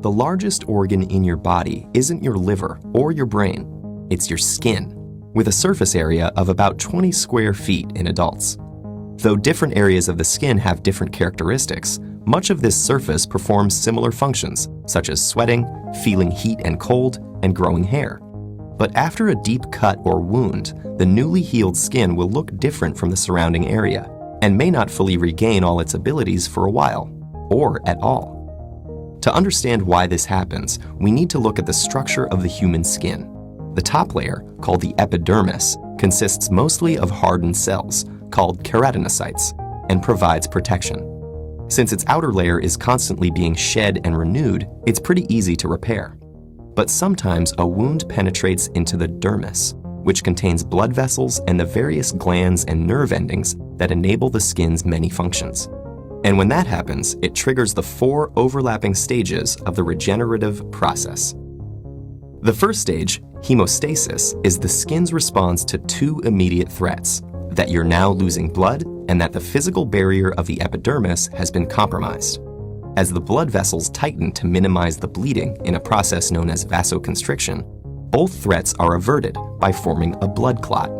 The largest organ in your body isn't your liver or your brain, it's your skin, with a surface area of about 20 square feet in adults. Though different areas of the skin have different characteristics, much of this surface performs similar functions, such as sweating, feeling heat and cold, and growing hair. But after a deep cut or wound, the newly healed skin will look different from the surrounding area and may not fully regain all its abilities for a while, or at all. To understand why this happens, we need to look at the structure of the human skin. The top layer, called the epidermis, consists mostly of hardened cells, called keratinocytes, and provides protection. Since its outer layer is constantly being shed and renewed, it's pretty easy to repair. But sometimes a wound penetrates into the dermis, which contains blood vessels and the various glands and nerve endings that enable the skin's many functions. And when that happens, it triggers the 4 overlapping stages of the regenerative process. The first stage, hemostasis, is the skin's response to 2 immediate threats: that you're now losing blood and that the physical barrier of the epidermis has been compromised. As the blood vessels tighten to minimize the bleeding in a process known as vasoconstriction, both threats are averted by forming a blood clot.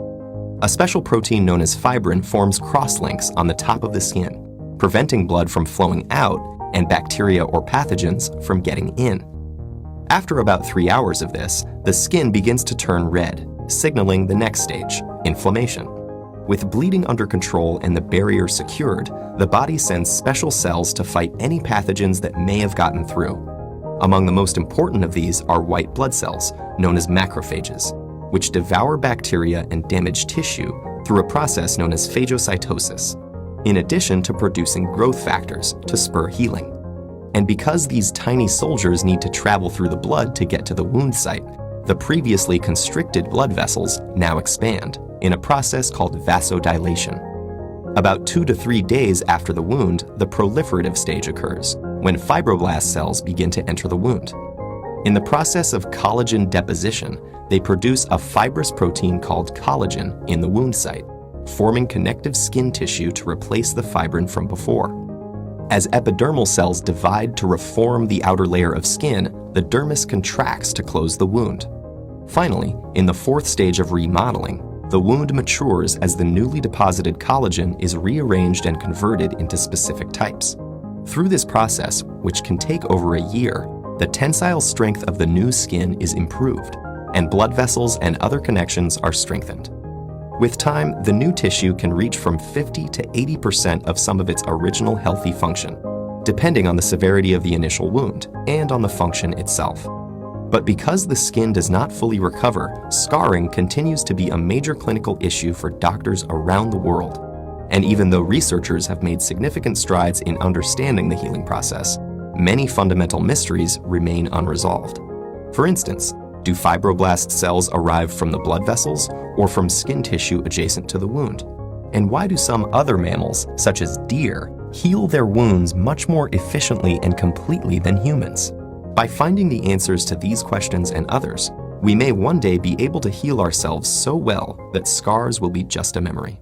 A special protein known as fibrin forms crosslinks on the top of the skin, preventing blood from flowing out and bacteria or pathogens from getting in. After about 3 hours of this, the skin begins to turn red, signaling the next stage, inflammation. With bleeding under control and the barrier secured, the body sends special cells to fight any pathogens that may have gotten through. Among the most important of these are white blood cells, known as macrophages, which devour bacteria and damaged tissue through a process known as phagocytosis, in addition to producing growth factors to spur healing. And because these tiny soldiers need to travel through the blood to get to the wound site, the previously constricted blood vessels now expand in a process called vasodilation. About 2 to 3 days after the wound, the proliferative stage occurs, when fibroblast cells begin to enter the wound. In the process of collagen deposition, they produce a fibrous protein called collagen in the wound site, forming connective skin tissue to replace the fibrin from before. As epidermal cells divide to reform the outer layer of skin, the dermis contracts to close the wound. Finally, in the 4th stage of remodeling, the wound matures as the newly deposited collagen is rearranged and converted into specific types. Through this process, which can take over a year, the tensile strength of the new skin is improved, and blood vessels and other connections are strengthened. With time, the new tissue can reach from 50 to 80% of some of its original healthy function, depending on the severity of the initial wound and on the function itself. But because the skin does not fully recover, scarring continues to be a major clinical issue for doctors around the world. And even though researchers have made significant strides in understanding the healing process, many fundamental mysteries remain unresolved. For instance, do fibroblast cells arrive from the blood vessels or from skin tissue adjacent to the wound? And why do some other mammals, such as deer, heal their wounds much more efficiently and completely than humans? By finding the answers to these questions and others, we may one day be able to heal ourselves so well that scars will be just a memory.